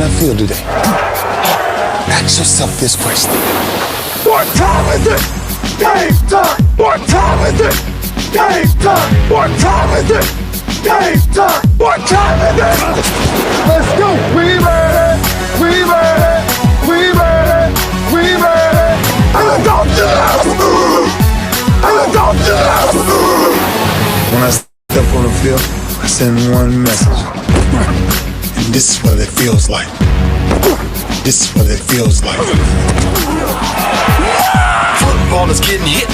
left field today. Ask yourself this question. What time is it? Game time! What time is it? Game time! What time is it? Game time! What time is it? Let's go! We ready! We ready! We ready! We ready! And let's go to the and let's go to the When I step on the field, I send one message. And this is what it feels like. This is what it feels like. Football is getting hit.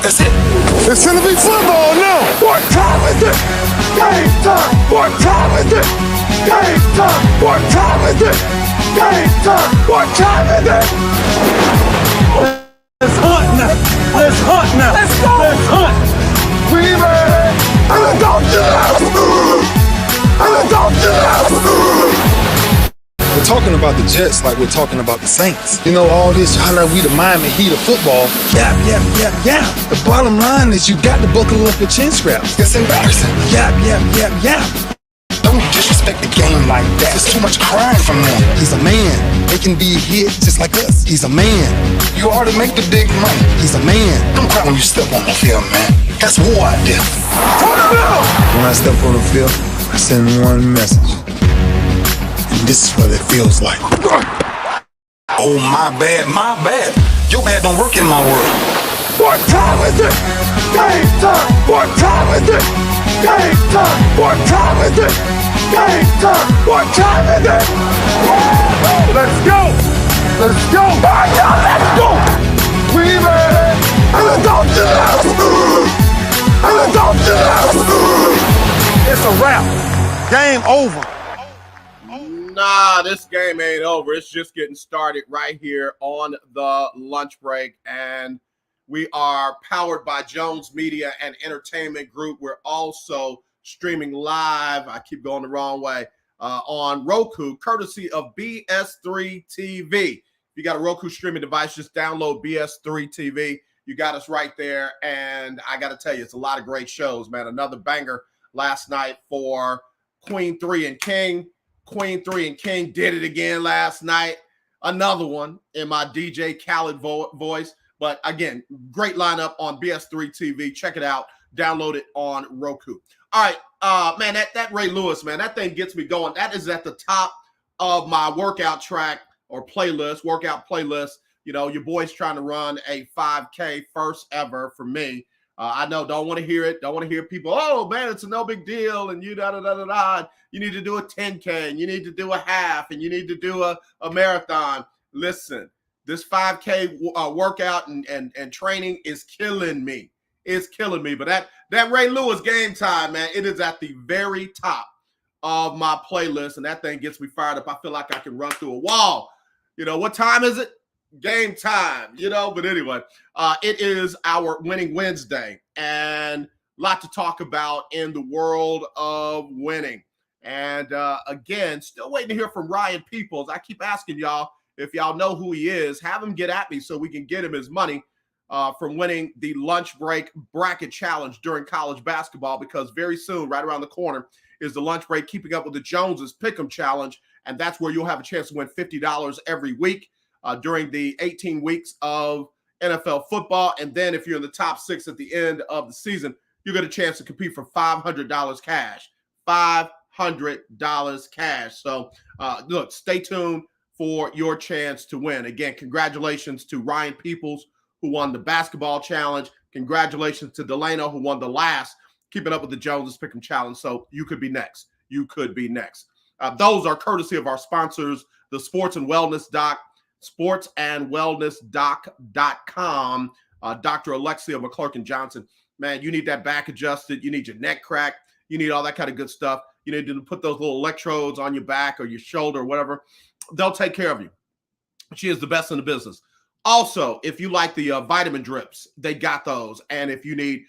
That's it. It's gonna be football now! What time is it? Game time! What time is it? Game time! What time is it? Game time! What time is it? Let's hunt now! Let's hunt now! Let's go! Let's hunt! We ready! And let's go to the and let's go to the We're talking about the Jets like we're talking about the Saints. You know, all this, how like we the Miami Heat of football. Yap, yap, yap, yap. The bottom line is you got to buckle up your chin straps. It's embarrassing. Yap, yap, yap, yap. Don't disrespect the game like that. There's too much crying from them. He's a man. They can be hit just like us. He's a man. You ought to make the big money. He's a man. Don't cry when you step on the field, man. That's war out there. When I step on the field, I send one message. And this is what it feels like. Oh, my bad, my bad. Your bad don't work in my world. What time is it? Game time! What time is it? Game time! What time is it? Game time! What time is it? Let's go! Let's go! Let's go! We ready! And let's go to the and let's go to the It's a wrap. Game over. Nah, this game ain't over. It's just getting started right here on the lunch break. And we are powered by Jones Media and Entertainment Group. We're also streaming live, I keep going the wrong way, on Roku, courtesy of BS3 TV. If you got a Roku streaming device, just download BS3 TV. You got us right there. And I got to tell you, it's a lot of great shows, man. Another banger last night for Queen 3 and King. Queen 3 and King did it again last night. Another one in my DJ Khaled voice. But again, great lineup on BS3 TV. Check it out. Download it on Roku. All right, man, that Ray Lewis, man, that thing gets me going. That is at the top of my workout track or playlist, workout playlist. You know, your boy's trying to run a 5K, first ever for me. I know, don't want to hear it. Don't want to hear people, oh, man, it's a no big deal, and you da-da-da-da-da. You need to do a 10K, and you need to do a half, and you need to do a marathon. Listen, this 5K workout and training is killing me. It's killing me. But that Ray Lewis game time, man, it is at the very top of my playlist, and that thing gets me fired up. I feel like I can run through a wall. You know, what time is it? Game time, you know. But anyway, it is our Winning Wednesday, and a lot to talk about in the world of winning. And again, still waiting to hear from Ryan Peoples. I keep asking y'all, if y'all know who he is, have him get at me so we can get him his money from winning the lunch break bracket challenge during college basketball, because very soon, right around the corner, is the lunch break Keeping Up with the Joneses Pick'em Challenge, and that's where you'll have a chance to win $50 every week during the 18 weeks of NFL football. And then if you're in the top 6 at the end of the season, you get a chance to compete for $500 cash. $500 cash. So look, stay tuned for your chance to win. Again, congratulations to Ryan Peoples, who won the basketball challenge. Congratulations to Delano, who won the last Keeping Up with the Joneses Pick'em Challenge. So you could be next. You could be next. Those are courtesy of our sponsors, the Sports and Wellness Doc, sportsandwellnessdoc.com. Dr. Alexia McClurkin Johnson. Man, you need that back adjusted. You need your neck cracked. You need all that kind of good stuff. You need to put those little electrodes on your back or your shoulder or whatever. They'll take care of you. She is the best in the business. Also, if you like the vitamin drips, they got those. And if you need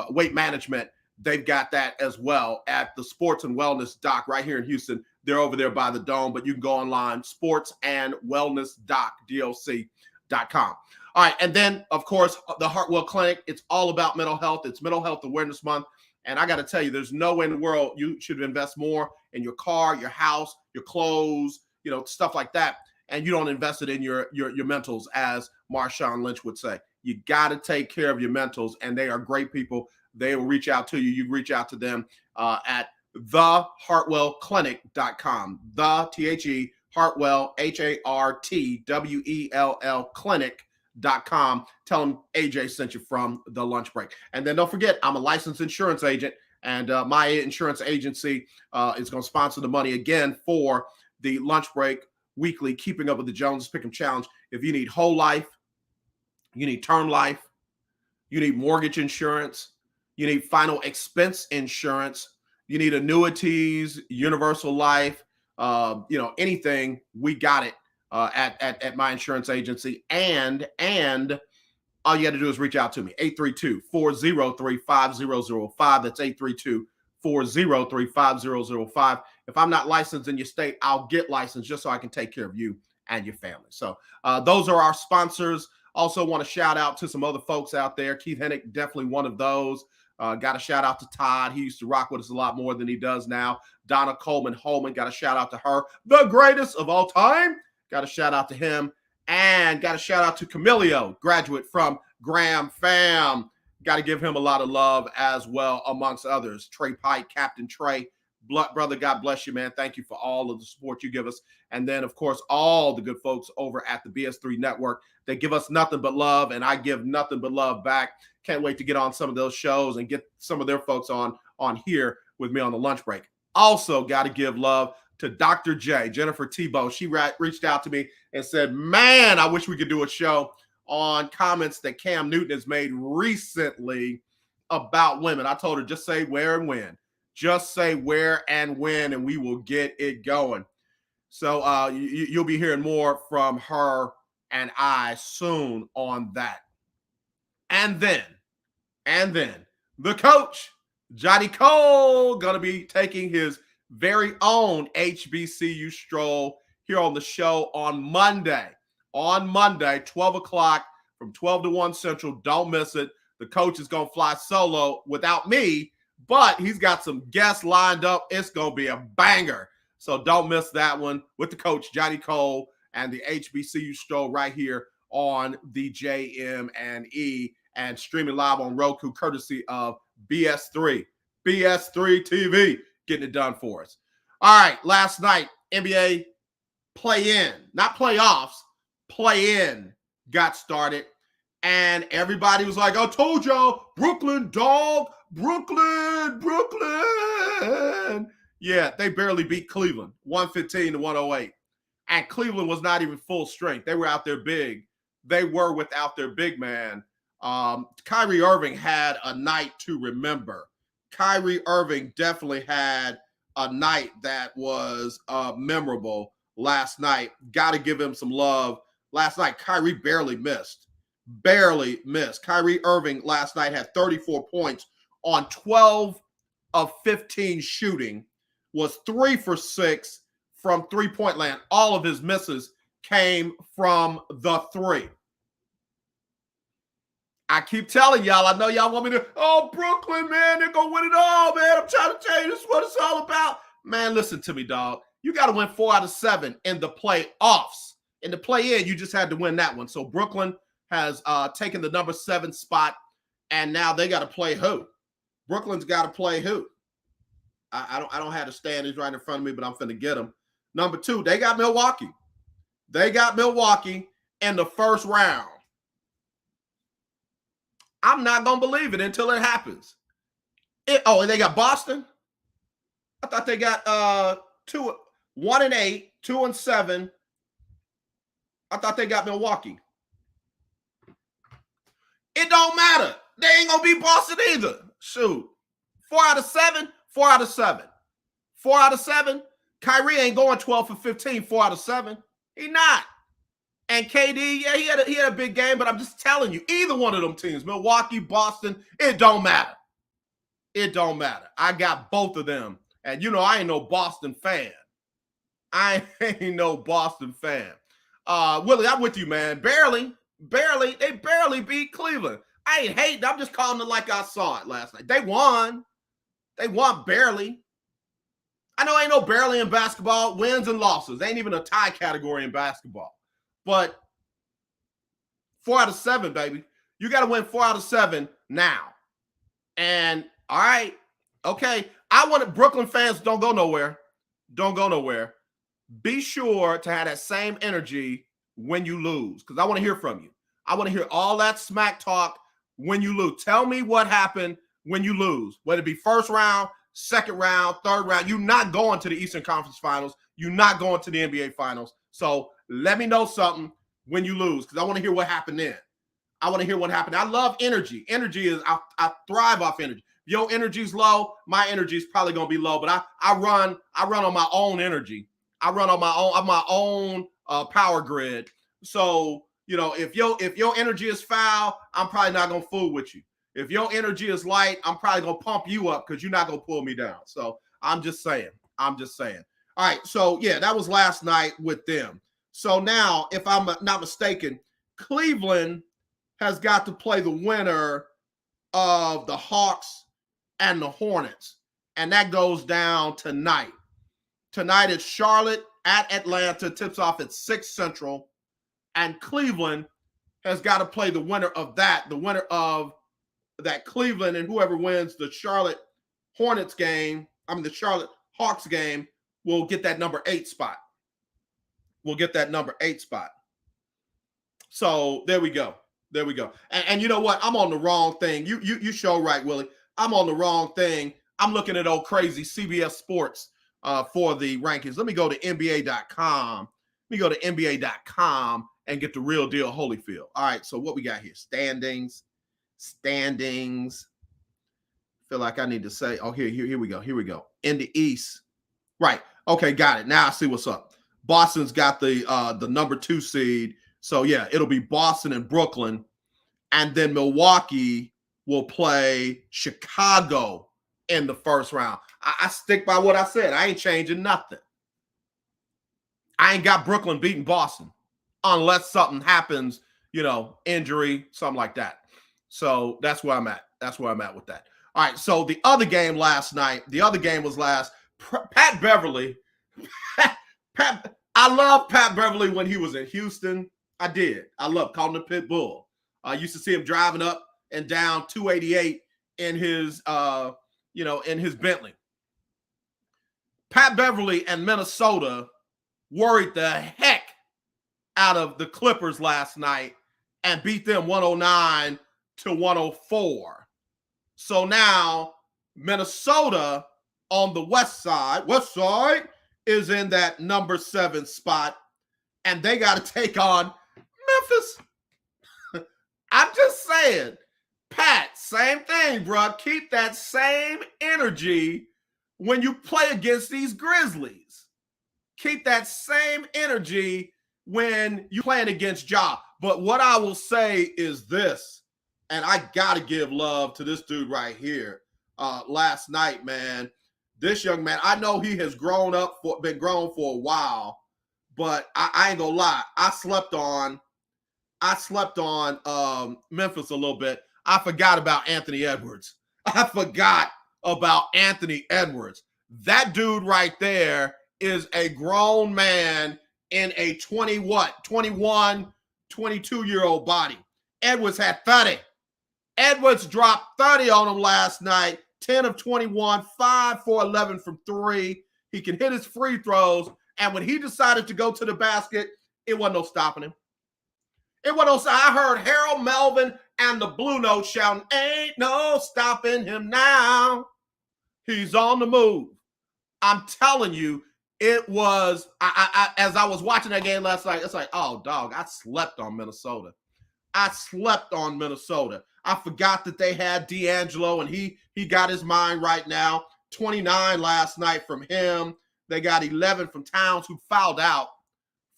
weight management, they've got that as well at the Sports and Wellness Doc right here in Houston. They're over there by the Dome, but you can go online, sportsandwellnessdoc.com. All right, and then, of course, the Hartwell Clinic. It's all about mental health. It's Mental Health Awareness Month, And I got to tell you, there's no way in the world you should invest more in your car, your house, your clothes, stuff like that. And you don't invest it in your mentals, as Marshawn Lynch would say. You got to take care of your mentals, and they are great people. They will reach out to you. You reach out to them at thehartwellclinic.com. The THE Hartwell, HARTWELL clinic.com. Tell them AJ sent you from the lunch break. And then don't forget, I'm a licensed insurance agent, and my insurance agency is going to sponsor the money again for the lunch break weekly Keeping Up with the Joneses Pick'em Challenge. If you need whole life, you need term life, you need mortgage insurance, you need final expense insurance, you need annuities, universal life, anything, we got it at my insurance agency. And all you got to do is reach out to me, 832-403-5005. That's 832-403-5005. If I'm not licensed in your state, I'll get licensed just so I can take care of you and your family. So those are our sponsors. Also want to shout out to some other folks out there. Keith Hennick, definitely one of those. Got a shout out to Todd. He used to rock with us a lot more than he does now. Donna Coleman-Holman, got a shout out to her. The greatest of all time. Got a shout out to him. And got a shout out to Camilio, graduate from Graham Fam. Got to give him a lot of love as well, amongst others. Trey Pike, Captain Trey. Brother, God bless you, man. Thank you for all of the support you give us. And then, of course, all the good folks over at the BS3 Network. They give us nothing but love, and I give nothing but love back. Can't wait to get on some of those shows and get some of their folks on here with me on the lunch break. Also, got to give love to Dr. J, Jennifer Tebow. She reached out to me and said, man, I wish we could do a show on comments that Cam Newton has made recently about women. I told her, just say where and when. Just say where and when, and we will get it going. So you'll be hearing more from her and I soon on that. And then the coach, Johnny Cole, going to be taking his very own HBCU stroll here on the show on Monday. On Monday, 12 o'clock from 12 to 1 Central. Don't miss it. The coach is going to fly solo without me, but he's got some guests lined up. It's going to be a banger. So don't miss that one with the coach, Johnny Cole, and the HBCU stroll right here on the JM&E and streaming live on Roku, courtesy of BS3 TV, getting it done for us. All right, last night, NBA play-in, not playoffs, play-in got started, and everybody was like, I told y'all, Brooklyn, dog, Brooklyn. Yeah, they barely beat Cleveland, 115-108. And Cleveland was not even full strength. They were out there big. They were without their big man. Kyrie Irving had a night to remember. Kyrie Irving definitely had a night that was memorable last night. Got to give him some love. Last night, Kyrie barely missed. Kyrie Irving last night had 34 points on 12 of 15 shooting, was 3 for 6 from three-point land. All of his misses came from the three. I keep telling y'all, I know y'all want me to, Brooklyn, man, they're going to win it all, man. I'm trying to tell you, this is what it's all about. Man, listen to me, dog. You got to win 4 out of 7 in the playoffs. In the play-in, you just had to win that one. So Brooklyn has taken the number 7 spot, and now they got to play who? Brooklyn's got to play who? I don't have the standings right in front of me, but I'm finna get them. Number 2, they got Milwaukee. They got Milwaukee in the first round. I'm not going to believe it until it happens. And they got Boston? I thought they got 1-8, 2-7. I thought they got Milwaukee. It don't matter. They ain't going to beat Boston either. Shoot. 4 out of 7, 4 out of 7. 4 out of 7. Kyrie ain't going 12 for 15, 4 out of 7. He not. And KD, yeah, he had a big game, but I'm just telling you, either one of them teams, Milwaukee, Boston, it don't matter. It don't matter. I got both of them. And, I ain't no Boston fan. Willie, I'm with you, man. Barely. They barely beat Cleveland. I ain't hating. I'm just calling it like I saw it last night. They won. They won barely. I know ain't no barely in basketball, wins and losses. Ain't even a tie category in basketball. But 4 out of 7, baby. You got to win 4 out of 7 now. And all right, okay. I want Brooklyn fans, don't go nowhere. Don't go nowhere. Be sure to have that same energy when you lose, because I want to hear from you. I want to hear all that smack talk when you lose. Tell me what happened when you lose, whether it be first round, second round, third round. You're not going to the Eastern Conference Finals. You're not going to the NBA Finals. So let me know something when you lose, because I want to hear what happened then. I want to hear what happened. I love energy. Energy is, I thrive off energy. If your energy's low, my energy is probably going to be low, but I run on my own energy. I run on my own power grid. So, you know, if your energy is foul, I'm probably not going to fool with you. If your energy is light, I'm probably going to pump you up because you're not going to pull me down. So I'm just saying. All right. So, yeah, that was last night with them. So now, if I'm not mistaken, Cleveland has got to play the winner of the Hawks and the Hornets. And that goes down tonight. Tonight it's Charlotte at Atlanta, tips off at 6 Central. And Cleveland has got to play the winner of that, the winner of that Cleveland, and whoever wins the Charlotte Hornets game, the Charlotte Hawks game, will get that number 8 spot. So there we go. And you know what? I'm on the wrong thing. You show right, Willie. I'm on the wrong thing. I'm looking at old crazy CBS Sports for the rankings. Let me go to NBA.com. And get the real deal Holyfield. All right, so what we got here? Standings. Feel like I need to say, oh, here we go. In the East. Right. Okay, got it. Now I see what's up. Boston's got the number 2 seed. So, yeah, it'll be Boston and Brooklyn. And then Milwaukee will play Chicago in the first round. I stick by what I said. I ain't changing nothing. I ain't got Brooklyn beating Boston unless something happens, injury, something like that. So that's where I'm at. With that. All right, so the other game last night, Pat Beverly. I love Pat Beverly when he was in Houston. I did. I love calling him Pit Bull. I used to see him driving up and down 288 in his, in his Bentley. Pat Beverly and Minnesota worried the heck out of the Clippers last night and beat them 109-104. So now Minnesota on the west side is in that number 7 spot, and they got to take on Memphis. I'm just saying, Pat, same thing, bro. Keep that same energy when you play against these Grizzlies. Keep that same energy when you're playing against Ja. But what I will say is this, and I got to give love to this dude right here. Last night, man, this young man, I know he has been grown for a while, but I ain't gonna lie. I slept on Memphis a little bit. I forgot about Anthony Edwards. That dude right there is a grown man in a 21, 22-year-old body. Edwards had 30. Edwards dropped 30 on him last night, 10 of 21, 5 for 11 from 3. He can hit his free throws, and when he decided to go to the basket, it wasn't no stopping him. I heard Harold Melvin and the Blue Note shouting, "Ain't no stopping him now. He's on the move." I'm telling you, it was, as I was watching that game last night, it's like, oh, dog, I slept on Minnesota. I forgot that they had D'Angelo, and he got his mind right now. 29 last night from him. They got 11 from Towns, who fouled out.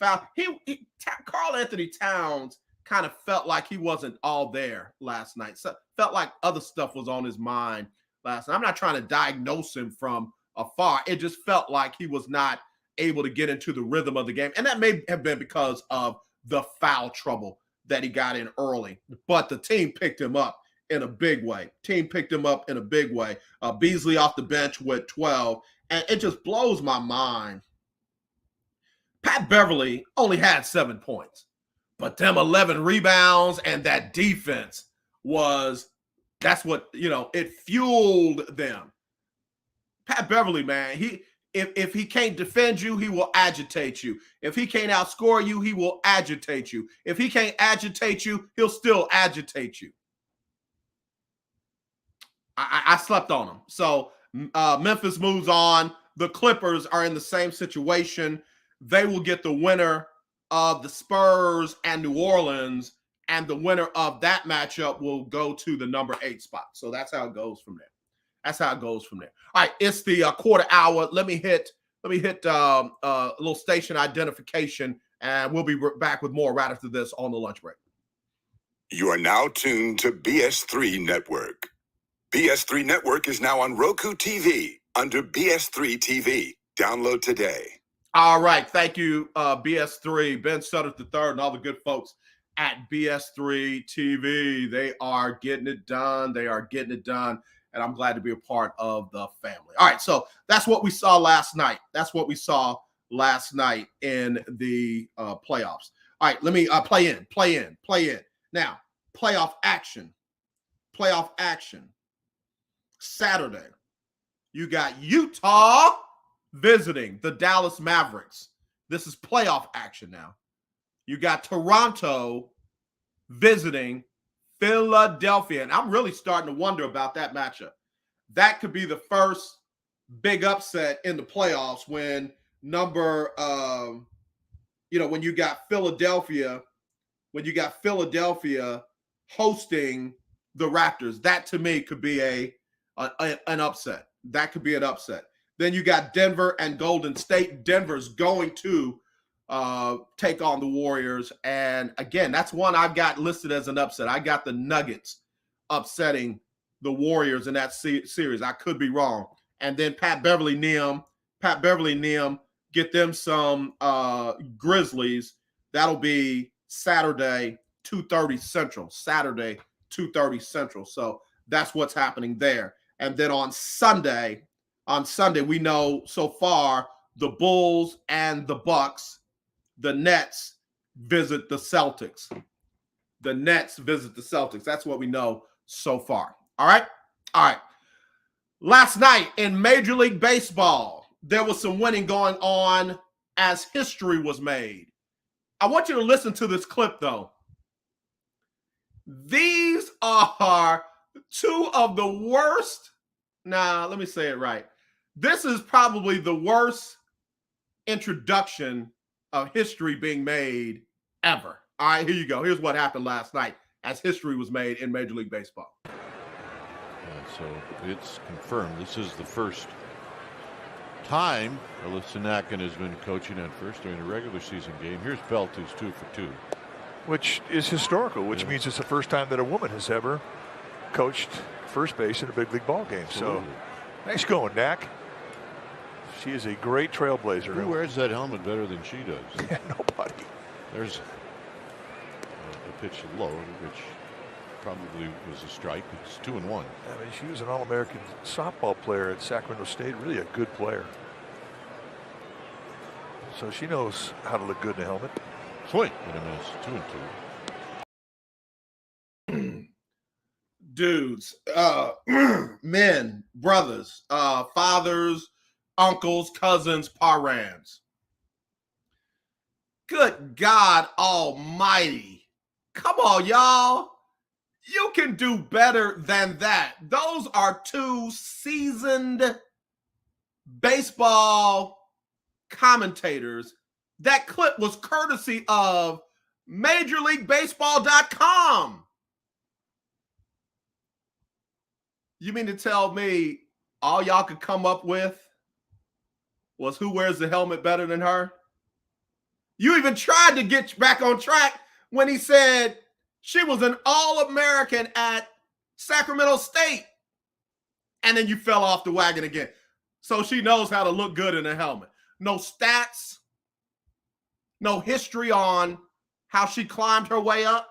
Karl Anthony Towns kind of felt like he wasn't all there last night. So felt like other stuff was on his mind last night. I'm not trying to diagnose him from afar. It just felt like he was not able to get into the rhythm of the game. And that may have been because of the foul trouble that he got in early. But the team picked him up in a big way. Team picked him up in a big way. Beasley off the bench with 12. And it just blows my mind. Pat Beverly only had 7 points, but them 11 rebounds and that defense that's what, it fueled them. Pat Beverly, man, if he can't defend you, he will agitate you. If he can't outscore you, he will agitate you. If he can't agitate you, he'll still agitate you. I slept on him. So Memphis moves on. The Clippers are in the same situation. They will get the winner of the Spurs and New Orleans, and the winner of that matchup will go to the number 8 spot. So that's how it goes from there. All right, it's the quarter hour. Let me hit a little station identification, and we'll be back with more right after this on the lunch break. You are now tuned to BS3 Network. BS3 Network is now on ROKU TV under BS3 TV. Download today. All right. Thank you, BS3, Ben Sutter III, and all the good folks at BS3 TV. They are getting it done. And I'm glad to be a part of the family. All right. So that's what we saw last night. In the playoffs. All right. Let me play in. Now, playoff action. Saturday, you got Utah visiting the Dallas Mavericks. This is playoff action now. You got Toronto visiting Philadelphia. And I'm really starting to wonder about that matchup. That could be the first big upset in the playoffs when when you got Philadelphia hosting the Raptors. That to me could be an upset. That could be an upset. Then you got Denver and Golden State. Denver's going to take on the Warriors. And again, that's one I've got listed as an upset. I got the Nuggets upsetting the Warriors in that series. I could be wrong. And then Pat Beverly Neum, get them some Grizzlies. That'll be Saturday, 2:30 Central. So that's what's happening there. And then on Sunday, we know so far the Bulls and the Bucks, the Nets visit the Celtics. That's what we know so far. All right. Last night in Major League Baseball, there was some winning going on as history was made. I want you to listen to this clip, though. These are two of the worst. Let me say it right. This is probably the worst introduction of history being made ever. All right, here you go. Here's what happened last night as history was made in Major League Baseball. So it's confirmed. This is the first time Alyssa Nacken has been coaching at first during a regular season game. Here's Belt, who's 2 for 2. Which is historical, which means it's the first time that a woman has ever coached first base in a big league ball game. Absolutely. So nice going, Knack. She is a great trailblazer. Who wears that helmet better than she does? Nobody. There's a pitch low, which probably was a strike. It's 2-1. I mean, she was an All-American softball player at Sacramento State. Really a good player. So she knows how to look good in a helmet. Swing and a miss. 2-2. Dudes, men, brothers, fathers, uncles, cousins, parents. Good God Almighty. Come on, y'all. You can do better than that. Those are two seasoned baseball commentators. That clip was courtesy of MajorLeagueBaseball.com. You mean to tell me all y'all could come up with was who wears the helmet better than her? You even tried to get back on track when he said she was an All-American at Sacramento State. And then you fell off the wagon again. So she knows how to look good in a helmet. No stats, no history on how she climbed her way up.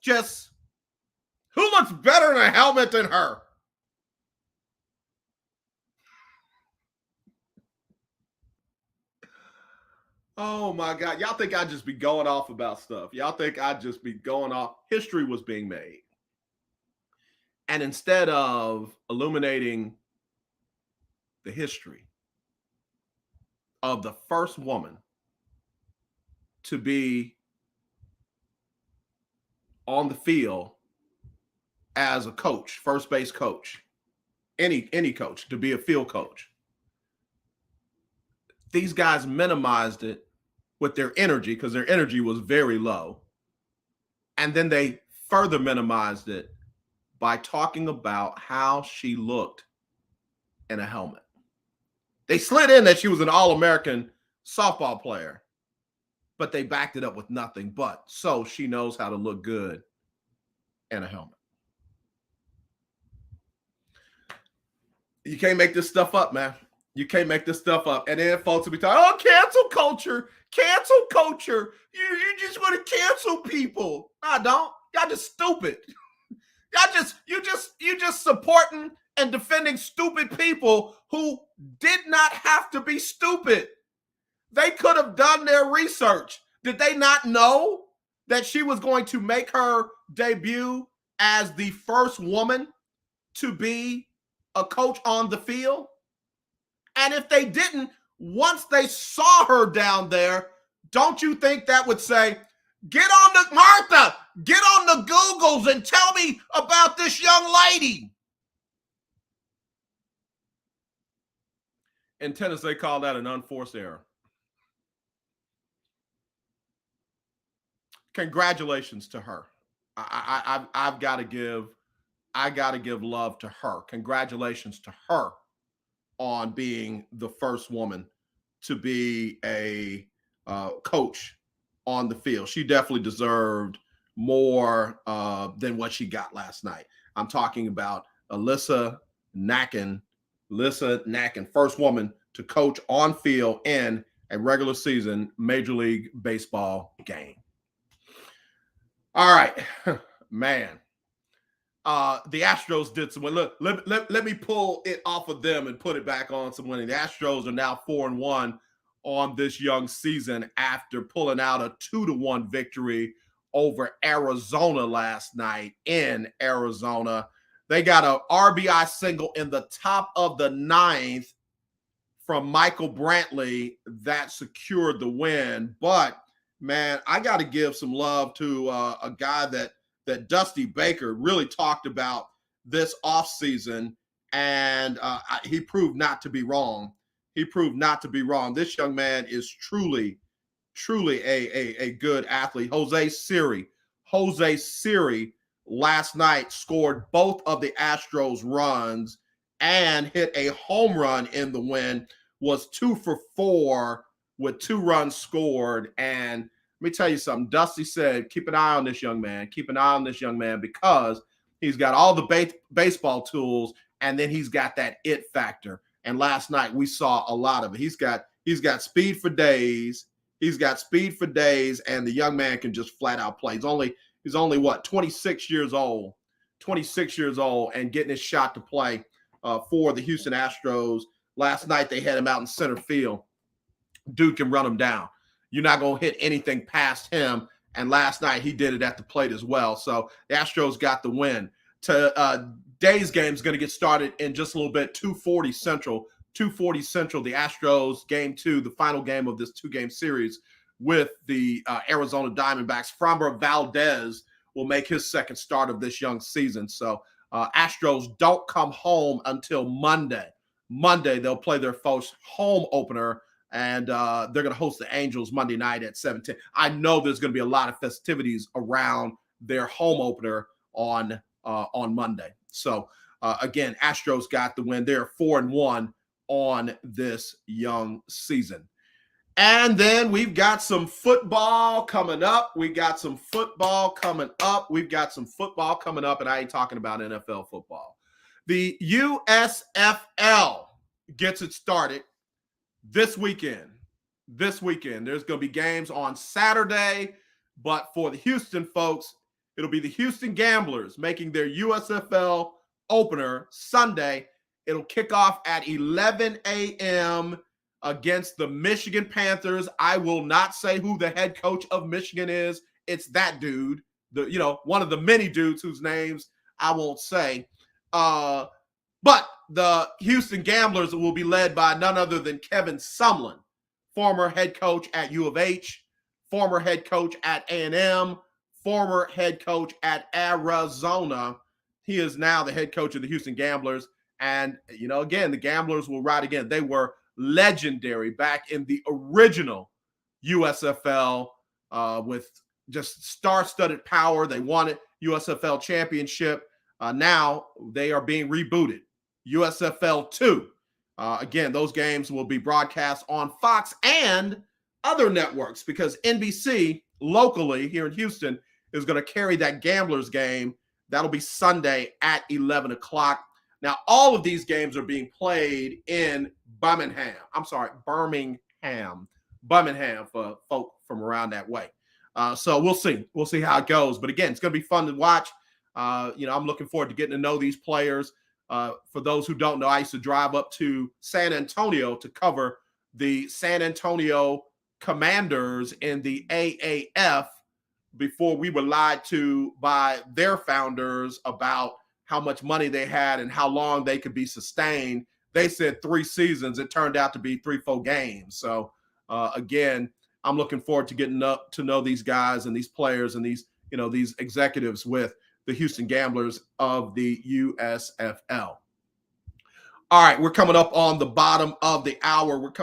Just Who looks better in a helmet than her? Oh my God. Y'all think I'd just be going off about stuff. Y'all think I'd just be going off. History was being made. And instead of illuminating the history of the first woman to be on the field as a coach, first base coach, any coach, to be a field coach, these guys minimized it with their energy because their energy was very low. And then they further minimized it by talking about how she looked in a helmet. They slid in that she was an All-American softball player, but they backed it up with nothing but so she knows how to look good in a helmet. You can't make this stuff up, man. You can't make this stuff up. And then folks will be talking, oh, cancel culture. Cancel culture. You just want to cancel people. No, I don't. Y'all just stupid. You just supporting and defending stupid people who did not have to be stupid. They could have done their research. Did they not know that she was going to make her debut as the first woman to be a coach on the field? And if they didn't, once they saw her down there, don't you think that would say, get on the Martha, get on the Googles and tell me about this young lady? In tennis, they call that an unforced error. Congratulations to her. I've got to give love to her. Congratulations to her on being the first woman to be a coach on the field. She definitely deserved more than what she got last night. I'm talking about Alyssa Nakken, first woman to coach on field in a regular season Major League Baseball game. All right, man. The Astros did some. Look, let me pull it off of them and put it back on some winning. The Astros are now 4-1 on this young season after pulling out a 2-1 victory over Arizona last night in Arizona. They got an RBI single in the top of the ninth from Michael Brantley that secured the win. But man, I got to give some love to a guy that Dusty Baker really talked about this offseason, and he proved not to be wrong. This young man is truly a good athlete. Jose Siri last night scored both of the Astros runs and hit a home run in the win, was 2 for 4 with 2 runs scored. And let me tell you something. Dusty said, keep an eye on this young man. Keep an eye on this young man because he's got all the baseball tools, and then he's got that it factor. And last night we saw a lot of it. He's got speed for days. And the young man can just flat out play. He's only what, 26 years old, and getting his shot to play for the Houston Astros. Last night they had him out in center field. Dude can run him down. You're not going to hit anything past him. And last night he did it at the plate as well. So the Astros got the win. Today's game is going to get started in just a little bit, 2:40 Central. The Astros game 2, the final game of this 2-game series with the Arizona Diamondbacks. Framber Valdez will make his second start of this young season. So Astros don't come home until Monday. They'll play their first home opener, and they're going to host the Angels Monday night at 7:10. I know there's going to be a lot of festivities around their home opener on Monday. So, again, Astros got the win. They're 4-1 on this young season. And then we've got some football coming up. And I ain't talking about NFL football. The USFL gets it started this weekend. There's going to be games on Saturday, but for the Houston folks, It'll be the Houston Gamblers making their USFL opener Sunday. It'll kick off at 11 a.m. against the Michigan Panthers. I will not say who the head coach of Michigan is. It's that dude, one of the many dudes whose names I won't say. But the Houston Gamblers will be led by none other than Kevin Sumlin, former head coach at U of H, former head coach at A&M, former head coach at Arizona. He is now the head coach of the Houston Gamblers. And, again, the Gamblers will ride again. They were legendary back in the original USFL with just star-studded power. They won it, USFL championship. Now they are being rebooted. USFL 2. Again, those games will be broadcast on Fox and other networks because NBC locally here in Houston is going to carry that Gamblers game. That'll be Sunday at 11 o'clock. Now, all of these games are being played in Birmingham for folk from around that way. So we'll see. We'll see how it goes. But again, it's going to be fun to watch. I'm looking forward to getting to know these players. For those who don't know, I used to drive up to San Antonio to cover the San Antonio Commanders in the AAF before we were lied to by their founders about how much money they had and how long they could be sustained. They said 3 seasons. It turned out to be 3-4 games. So, again, I'm looking forward to getting up to know these guys and these players and these executives with the Houston Gamblers of the USFL. All right, we're coming up on the bottom of the hour. But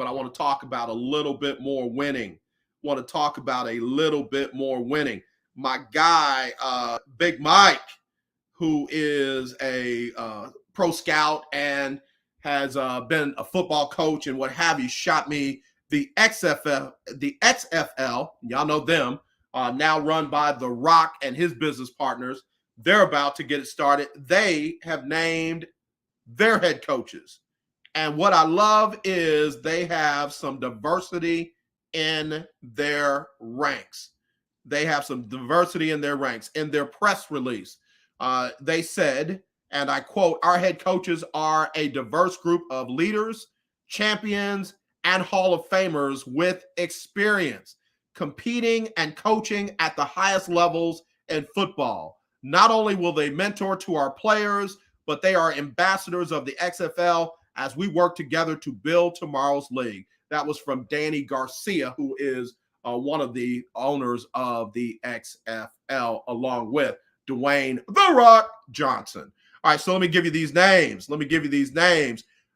I want to talk about a little bit more winning. My guy, Big Mike, who is a pro scout and has been a football coach and what have you, shot me the XFL, y'all know them, now run by The Rock and his business partners. They're about to get it started. They have named their head coaches. And what I love is they have some diversity in their ranks. In their press release, they said, and I quote, "Our head coaches are a diverse group of leaders, champions, and Hall of Famers with experience competing and coaching at the highest levels in football. Not only will they mentor to our players, but they are ambassadors of the XFL as we work together to build tomorrow's league." That was from Danny Garcia, who is one of the owners of the XFL, along with Dwayne "The Rock" Johnson. All right, so let me give you these names.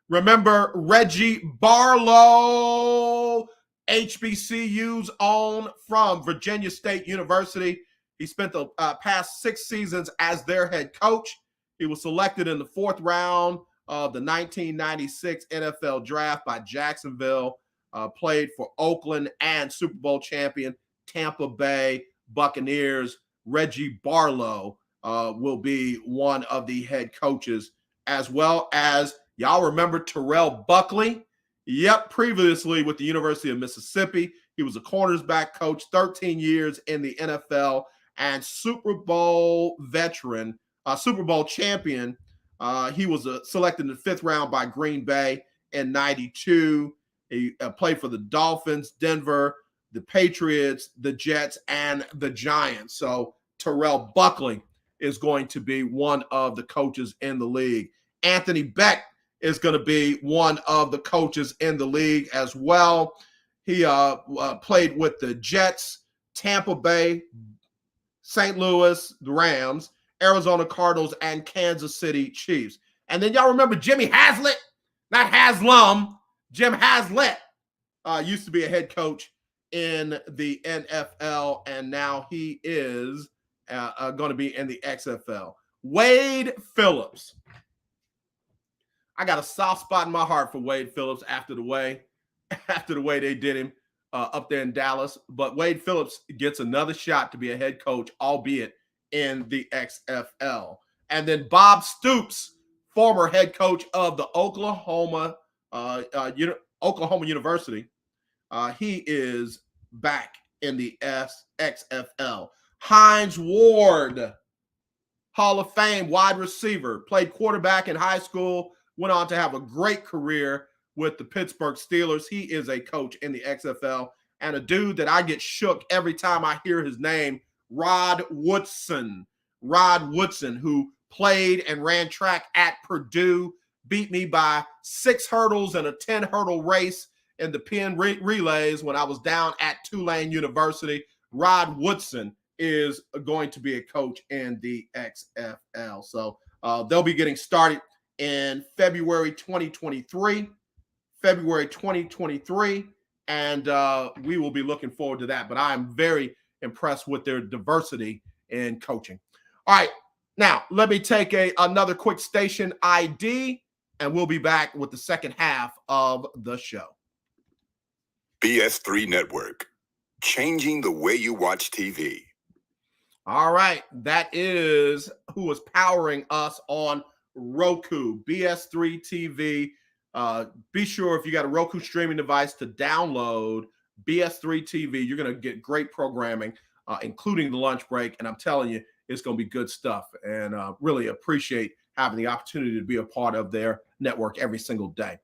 Remember Reggie Barlow, HBCU's own from Virginia State University. He spent the past 6 seasons as their head coach. He was selected in the 4th round of the 1996 NFL Draft by Jacksonville. Played for Oakland and Super Bowl champion Tampa Bay Buccaneers. Reggie Barlow will be one of the head coaches, as well as, y'all remember Terrell Buckley? Yep, previously with the University of Mississippi. He was a cornersback coach, 13 years in the NFL, and Super Bowl veteran, Super Bowl champion. He was selected in the 5th round by Green Bay in 92. He played for the Dolphins, Denver, the Patriots, the Jets, and the Giants. So Terrell Buckley is going to be one of the coaches in the league. Anthony Beck is going to be one of the coaches in the league as well. He played with the Jets, Tampa Bay, St. Louis, the Rams, Arizona Cardinals, and Kansas City Chiefs. And then y'all remember Jimmy Haslett, not Haslam. Jim Haslett used to be a head coach in the NFL, and now he is going to be in the XFL. Wade Phillips. I got a soft spot in my heart for Wade Phillips after the way they did him up there in Dallas. But Wade Phillips gets another shot to be a head coach, albeit in the XFL. And then Bob Stoops, former head coach of the Oklahoma University. He is back in the XFL. Hines Ward, Hall of Fame wide receiver, played quarterback in high school, went on to have a great career with the Pittsburgh Steelers. He is a coach in the XFL, and a dude that I get shook every time I hear his name, Rod Woodson. Rod Woodson, who played and ran track at Purdue, beat me by 6 hurdles and a 10-hurdle race in the Penn relays when I was down at Tulane University. Rod Woodson is going to be a coach in the XFL. So they'll be getting started in February 2023. And we will be looking forward to that. But I'm very impressed with their diversity in coaching. All right, now let me take another quick station ID, and we'll be back with the second half of the show. BS3 Network, changing the way you watch TV. All right, that is who is powering us on Roku, BS3 TV. Be sure if you got a Roku streaming device to download BS3 TV. You're going to get great programming, including the lunch break. And I'm telling you, it's going to be good stuff. And really appreciate having the opportunity to be a part of their network every single day.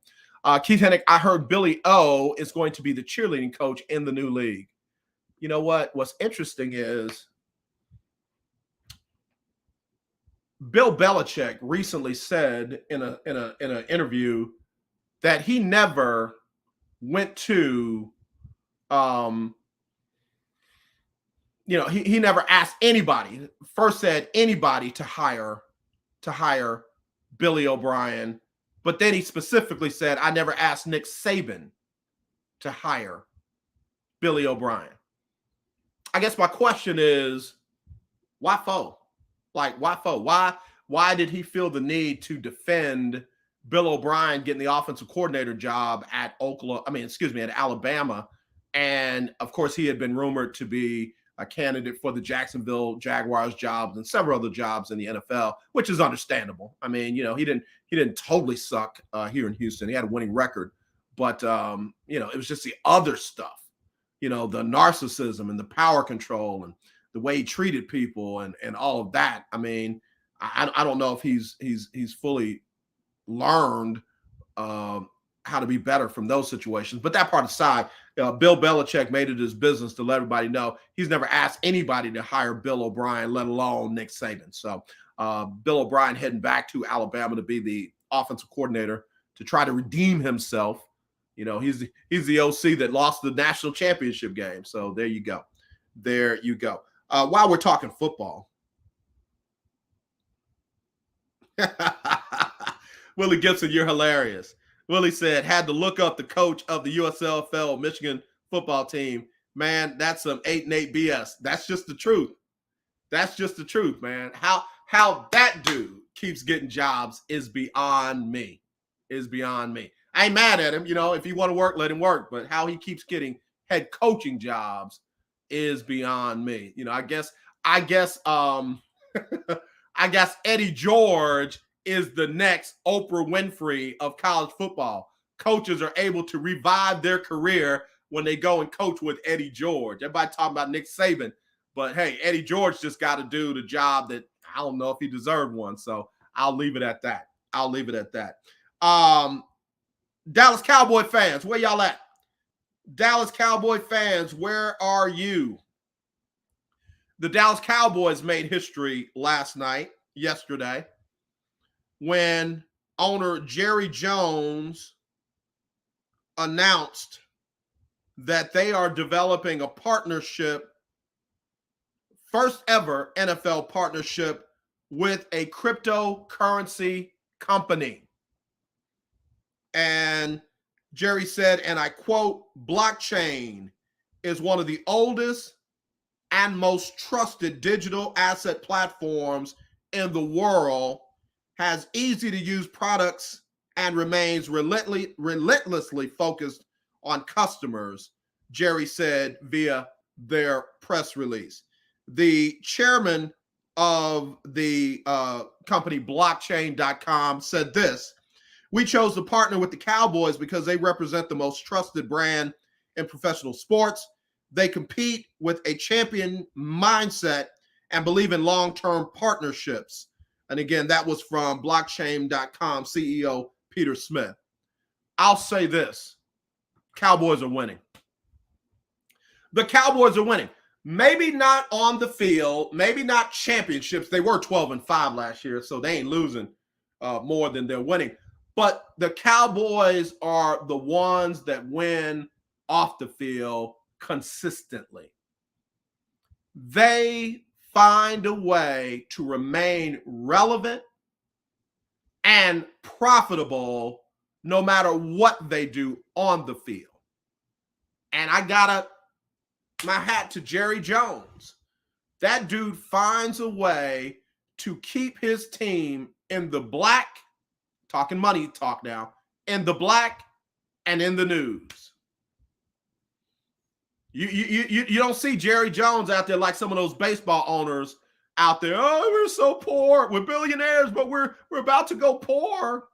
Keith Hennick, I heard Billy O is going to be the cheerleading coach in the new league. You know what? What's interesting is Bill Belichick recently said in an interview that he never went to, he never asked anybody, first said anybody to hire Billy O'Brien, but then he specifically said, I never asked Nick Saban to hire Billy O'Brien. I guess my question is, why fo? Like, why fo? Why did he feel the need to defend Bill O'Brien getting the offensive coordinator job at Alabama? And of course, he had been rumored to be a candidate for the Jacksonville Jaguars jobs and several other jobs in the NFL, which is understandable. I mean, he didn't totally suck here in Houston. He had a winning record, but it was just the other stuff, the narcissism and the power control and the way he treated people and all of that. I mean, I don't know if he's fully learned how to be better from those situations. But that part aside, Bill Belichick made it his business to let everybody know he's never asked anybody to hire Bill O'Brien, let alone Nick Saban. So Bill O'Brien heading back to Alabama to be the offensive coordinator to try to redeem himself. He's the OC that lost the national championship game. So there you go. There you go. While we're talking football, Willie Gibson, you're hilarious. Willie said, had to look up the coach of the USFL Michigan football team. Man, that's some 8-8 BS. That's just the truth. That's just the truth, man. How that dude keeps getting jobs is beyond me. I ain't mad at him. If he want to work, let him work. But how he keeps getting head coaching jobs is beyond me. I guess Eddie George is the next Oprah Winfrey of college football. Coaches are able to revive their career when they go and coach with Eddie George. Everybody talking about Nick Saban, but hey, Eddie George just got to do the job that I don't know if he deserved one. So I'll leave it at that. Dallas Cowboy fans, where y'all at? Dallas Cowboy fans, where are you? The Dallas Cowboys made history yesterday, when owner Jerry Jones announced that they are developing a partnership, first ever NFL partnership with a cryptocurrency company. And Jerry said, and I quote, blockchain is one of the oldest and most trusted digital asset platforms in the world, has easy to use products, and remains relentlessly focused on customers, Jerry said via their press release. The chairman of the company blockchain.com said this: we chose to partner with the Cowboys because they represent the most trusted brand in professional sports. They compete with a champion mindset and believe in long-term partnerships. And again, that was from blockchain.com CEO Peter Smith. I'll say this. Cowboys are winning. The Cowboys are winning. Maybe not on the field, maybe not championships. They were 12-5 last year, so they ain't losing more than they're winning. But the Cowboys are the ones that win off the field consistently. They find a way to remain relevant and profitable no matter what they do on the field. And I got my hat to Jerry Jones. That dude finds a way to keep his team in the black, talking money talk now, in the black and in the news. You don't see Jerry Jones out there like some of those baseball owners out there. Oh, we're so poor. We're billionaires, but we're about to go poor.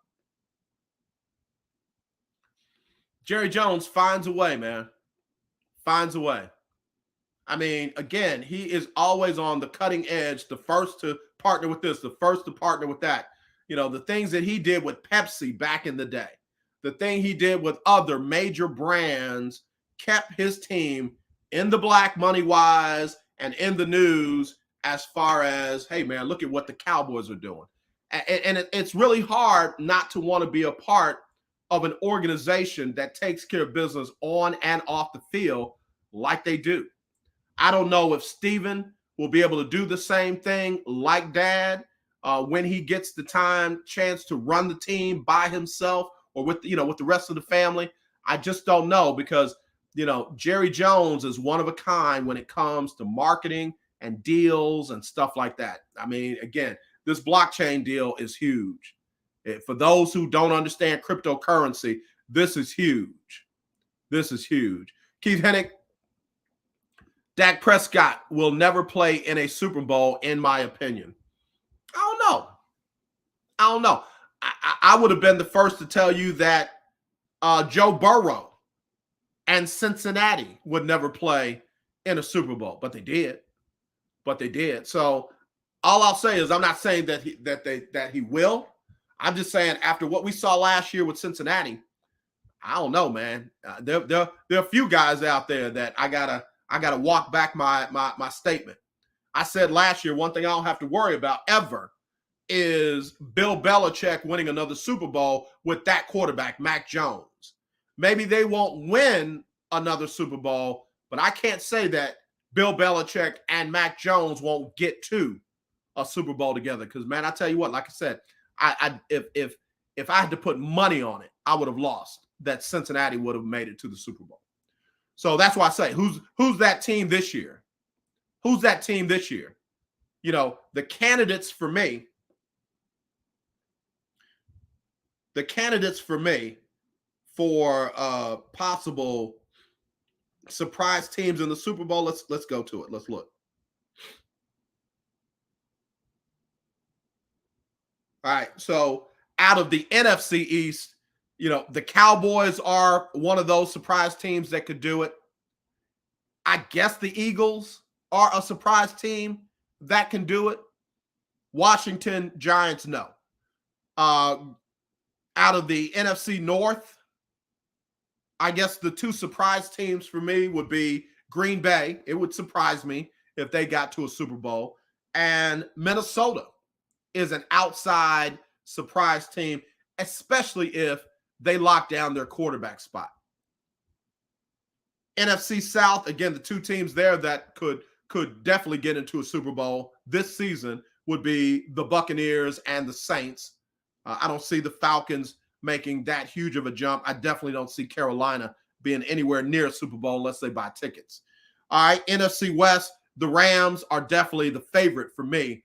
Jerry Jones finds a way, man. Finds a way. I mean, again, he is always on the cutting edge, the first to partner with this, the first to partner with that. You know, the things that he did with Pepsi back in the day, the thing he did with other major brands kept his team in the black money-wise and in the news as far as, hey, man, look at what the Cowboys are doing. And it's really hard not to want to be a part of an organization that takes care of business on and off the field like they do. I don't know if Steven will be able to do the same thing like Dad when he gets the chance to run the team by himself or with the rest of the family. I just don't know because, Jerry Jones is one of a kind when it comes to marketing and deals and stuff like that. I mean, again, this blockchain deal is huge. For those who don't understand cryptocurrency, this is huge. This is huge. Keith Hennick, Dak Prescott will never play in a Super Bowl, in my opinion. I don't know. I would have been the first to tell you that Joe Burrow and Cincinnati would never play in a Super Bowl, but they did. So all I'll say is I'm not saying that he will. I'm just saying after what we saw last year with Cincinnati, I don't know, man. There are a few guys out there that I gotta walk back my statement. I said last year, one thing I don't have to worry about ever is Bill Belichick winning another Super Bowl with that quarterback, Mac Jones. Maybe they won't win another Super Bowl, but I can't say that Bill Belichick and Mac Jones won't get to a Super Bowl together. Because, man, I tell you what, like I said, if I had to put money on it, I would have lost that Cincinnati would have made it to the Super Bowl. So that's why I say, who's that team this year? Who's that team this year? The candidates for me for possible surprise teams in the Super Bowl. Let's go to it. Let's look. All right. So out of the NFC East, the Cowboys are one of those surprise teams that could do it. I guess the Eagles are a surprise team that can do it. Washington Giants, no. Out of the NFC North, I guess the two surprise teams for me would be Green Bay. It would surprise me if they got to a Super Bowl. And Minnesota is an outside surprise team, especially if they lock down their quarterback spot. NFC South, again, the two teams there that could definitely get into a Super Bowl this season would be the Buccaneers and the Saints. I don't see the Falcons making that huge of a jump. I definitely don't see Carolina being anywhere near a Super Bowl unless they buy tickets. All right, NFC West, the Rams are definitely the favorite for me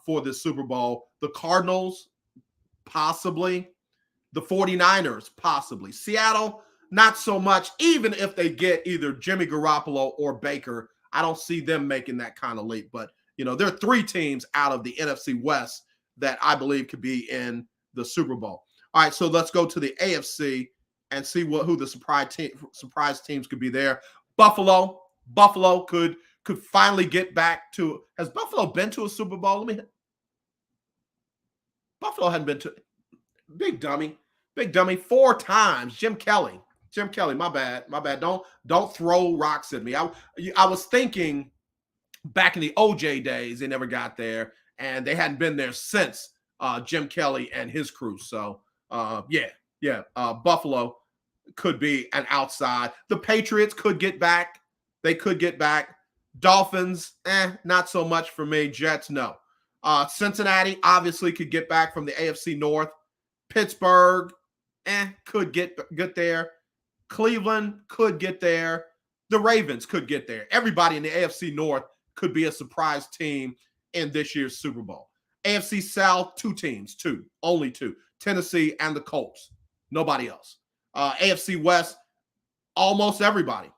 for this Super Bowl. The Cardinals, possibly. The 49ers, possibly. Seattle, not so much. Even if they get either Jimmy Garoppolo or Baker, I don't see them making that kind of leap. But, there are three teams out of the NFC West that I believe could be in the Super Bowl. All right, so let's go to the AFC and see who the surprise teams could be there. Buffalo, Buffalo could finally get back to. Has Buffalo been to a Super Bowl? Buffalo hadn't been to. Big dummy 4 times. Jim Kelly, my bad. Don't throw rocks at me. I was thinking back in the OJ days, they never got there, and they hadn't been there since Jim Kelly and his crew. So Buffalo could be an outside. The Patriots could get back. They could get back. Dolphins, not so much for me. Jets, no. Cincinnati obviously could get back from the AFC North. Pittsburgh, could get there. Cleveland could get there. The Ravens could get there. Everybody in the AFC North could be a surprise team in this year's Super Bowl. AFC South, 2 teams, only 2. Tennessee and the Colts. Nobody else. AFC West, almost everybody.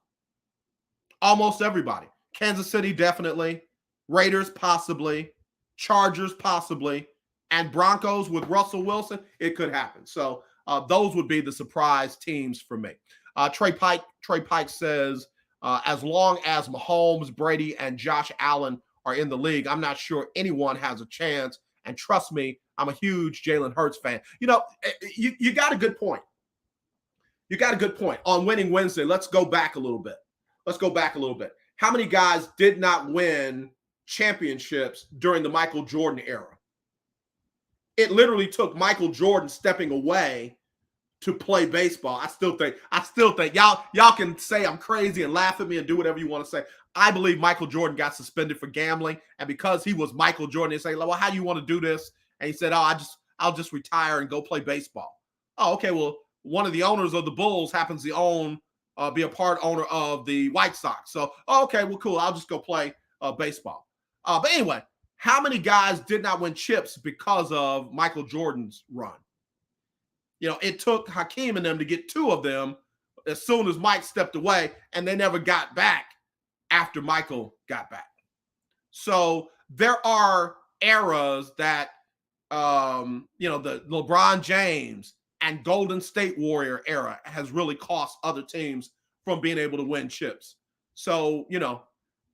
Kansas City, definitely. Raiders, possibly. Chargers, possibly. And Broncos with Russell Wilson, it could happen. So those would be the surprise teams for me. Trey Pike says, as long as Mahomes, Brady, and Josh Allen are in the league, I'm not sure anyone has a chance. And trust me, I'm a huge Jalen Hurts fan. You got a good point. On Winning Wednesday, let's go back a little bit. How many guys did not win championships during the Michael Jordan era? It literally took Michael Jordan stepping away to play baseball. I still think y'all can say I'm crazy and laugh at me and do whatever you want to say. I believe Michael Jordan got suspended for gambling, and because he was Michael Jordan, they say, well, how do you want to do this? And he said, I'll just retire and go play baseball. Oh, okay. Well, one of the owners of the Bulls happens to be a part owner of the White Sox. So, okay, well, cool. I'll just go play baseball. But anyway, how many guys did not win chips because of Michael Jordan's run? It took Hakeem and them to get 2 of them as soon as Mike stepped away, and they never got back after Michael got back. So there are eras that, the LeBron James and Golden State Warrior era has really cost other teams from being able to win chips. So,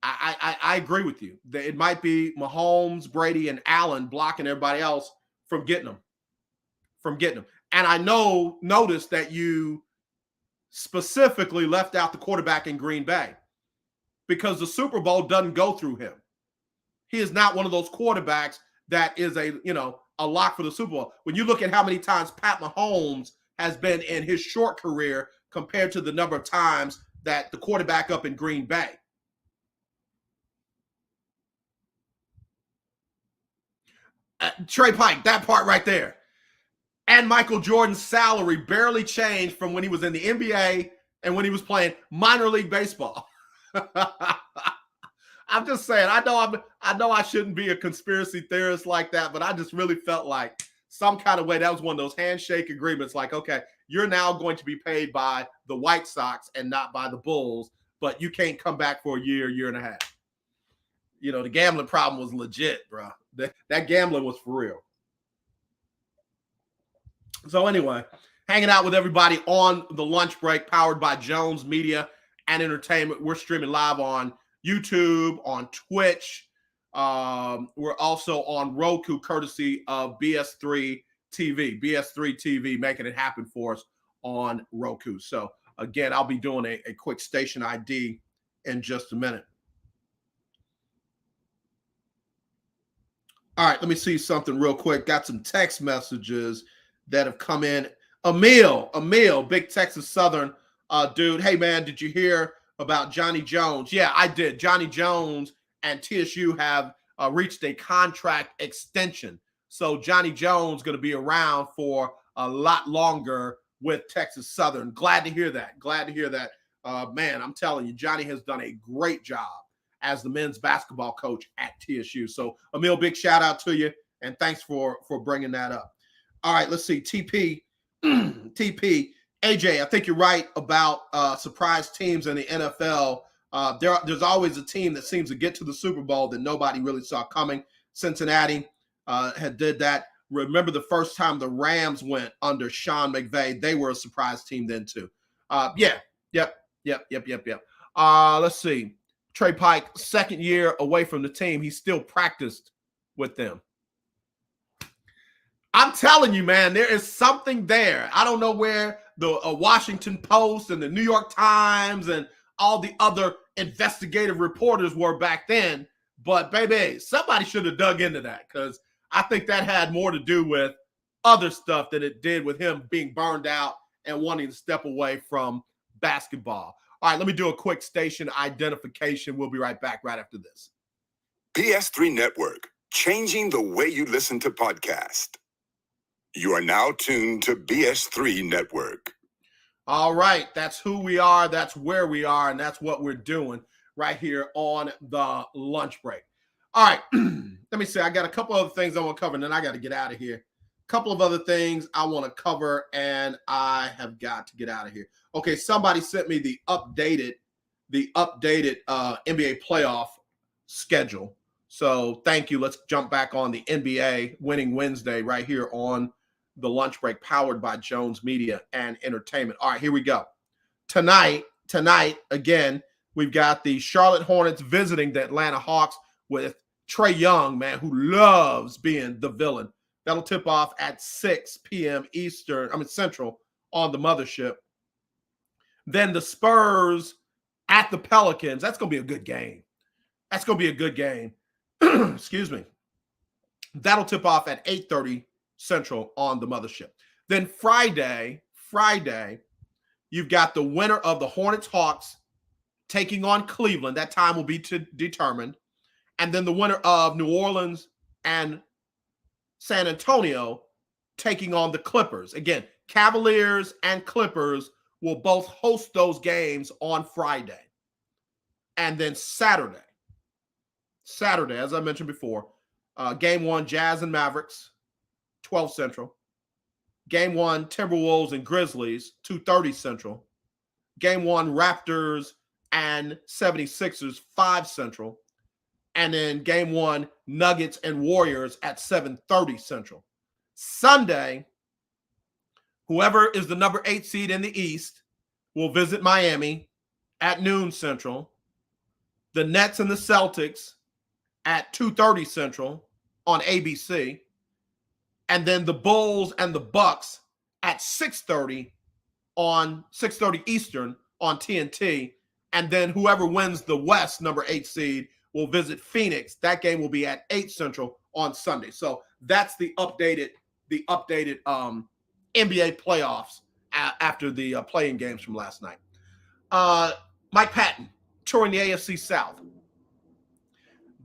I agree with you. It might be Mahomes, Brady, and Allen blocking everybody else from getting them. And I noticed that you specifically left out the quarterback in Green Bay because the Super Bowl doesn't go through him. He is not one of those quarterbacks that is a lock for the Super Bowl. When you look at how many times Pat Mahomes has been in his short career compared to the number of times that the quarterback up in Green Bay. Trey Pike, that part right there. And Michael Jordan's salary barely changed from when he was in the NBA and when he was playing minor league baseball. I'm just saying, I know I shouldn't be a conspiracy theorist like that, but I just really felt like some kind of way that was one of those handshake agreements. Like, okay, you're now going to be paid by the White Sox and not by the Bulls, but you can't come back for a year and a half. The gambling problem was legit, bro. That gambling was for real. So anyway, hanging out with everybody on the lunch break, powered by Jones Media and Entertainment. We're streaming live on YouTube, on Twitch. We're also on Roku, courtesy of BS3 TV. BS3 TV making it happen for us on Roku. So again, I'll be doing a quick station ID in just a minute. All right, let me see something real quick. Got some text messages that have come in. Emil, big Texas Southern dude. Hey, man, did you hear about Johnny Jones? Yeah, I did. Johnny Jones and TSU have reached a contract extension. So Johnny Jones going to be around for a lot longer with Texas Southern. Glad to hear that. Man, I'm telling you, Johnny has done a great job as the men's basketball coach at TSU. So, Emil, big shout out to you, and thanks for bringing that up. All right, let's see. TP, AJ, I think you're right about surprise teams in the NFL. There's always a team that seems to get to the Super Bowl that nobody really saw coming. Cincinnati did that. Remember the first time the Rams went under Sean McVay, they were a surprise team then too. Yep. Let's see. Trey Pike, second year away from the team, he still practiced with them. I'm telling you, man, there is something there. I don't know where the Washington Post and the New York Times and all the other investigative reporters were back then, but baby, somebody should have dug into that, because I think that had more to do with other stuff than it did with him being burned out and wanting to step away from basketball. All right, let me do a quick station identification. We'll be right back right after this. BS3 Network, changing the way you listen to podcasts. You are now tuned to BS3 Network. All right, that's who we are, that's where we are, and that's what we're doing right here on the lunch break. All right, let me see. I got a couple other things I want to cover, and then I got to get out of here. A couple of other things I want to cover, and I have got to get out of here. Okay, somebody sent me the updated NBA playoff schedule. So thank you. Let's jump back on the NBA Winning Wednesday right here on the lunch break, powered by Jones Media and Entertainment. All right, here we go. Tonight, again, we've got the Charlotte Hornets visiting the Atlanta Hawks with Trae Young, man, who loves being the villain. That'll tip off at 6 p.m. Central on the mothership. Then the Spurs at the Pelicans. That's going to be a good game. Excuse me. That'll tip off at 8:30 Central on the mothership. Then Friday, you've got the winner of the Hornets-Hawks taking on Cleveland. That time will be determined. And then the winner of New Orleans and San Antonio taking on the Clippers. Again, Cavaliers and Clippers will both host those games on Friday. And then Saturday, as I mentioned before, Game 1, Jazz and Mavericks, 12 Central. Game 1, Timberwolves and Grizzlies, 2:30 Central. Game 1, Raptors and 76ers, 5 Central. And then Game 1, Nuggets and Warriors at 7:30 Central. Sunday, whoever is the number 8 seed in the East will visit Miami at noon Central. The Nets and the Celtics at 2:30 Central on ABC. And then the Bulls and the Bucks at 6:30 Eastern on TNT. And then whoever wins the West, number 8 seed, will visit Phoenix. That game will be at 8 Central on Sunday. So that's the updated NBA playoffs after the playing games from last night. Mike Patton touring the AFC South.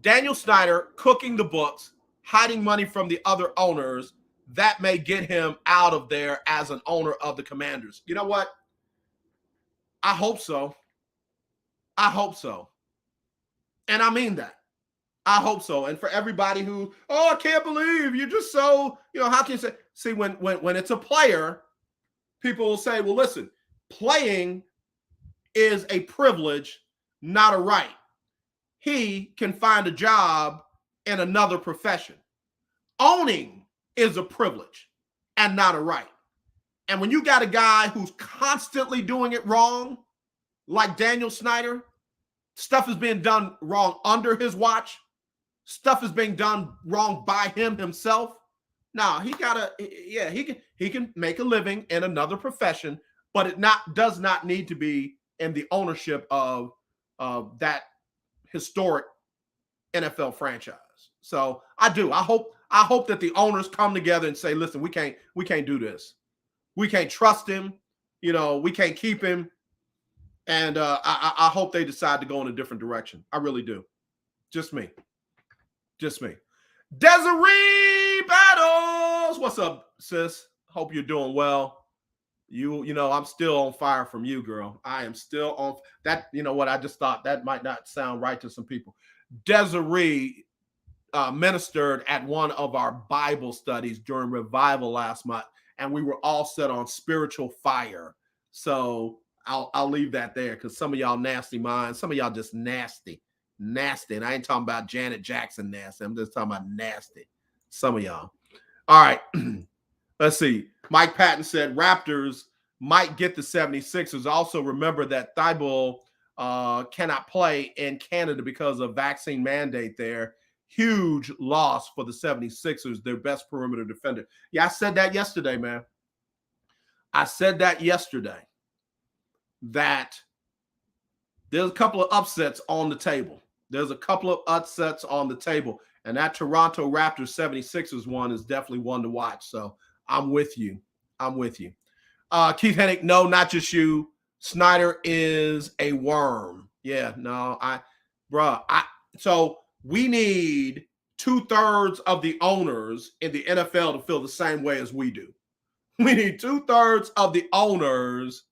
Daniel Snyder cooking the books, hiding money from the other owners. That may get him out of there as an owner of the Commanders. You know what? I hope so. And I mean that. I hope so. And for everybody who, I can't believe you're just so, how can you say? See, when it's a player, people will say, well, listen, playing is a privilege, not a right. He can find a job in another profession. Owning is a privilege and not a right. And when you got a guy who's constantly doing it wrong, like Daniel Snyder, stuff is being done wrong under his watch. Stuff is being done wrong by him himself. Now, he can make a living in another profession, but it does not need to be in the ownership of that historic NFL franchise. So I hope that the owners come together and say, listen, we can't do this. We can't trust him. We can't keep him. And I hope they decide to go in a different direction. I really do. Just me. Desiree Battles. What's up, sis? Hope you're doing well. I'm still on fire from you, girl. I am still on that. You know what? I just thought that might not sound right to some people. Desiree ministered at one of our Bible studies during revival last month, and we were all set on spiritual fire. So I'll leave that there, because some of y'all nasty minds, some of y'all just nasty. And I ain't talking about Janet Jackson nasty. I'm just talking about nasty. Some of y'all. All right. Let's see. Mike Patton said Raptors might get the 76ers. Also remember that Thibault cannot play in Canada because of vaccine mandate there. Huge loss for the 76ers, their best perimeter defender. Yeah, I said that yesterday, man. I said that yesterday, that there's a couple of upsets on the table. There's a couple of upsets on the table. And that Toronto Raptors 76ers one is definitely one to watch. So I'm with you. I'm with you. Keith Hennick, no, not just you. Snyder is a worm. Yeah, no, so we need 2/3 of the owners in the NFL to feel the same way as we do. We need 2/3 of the owners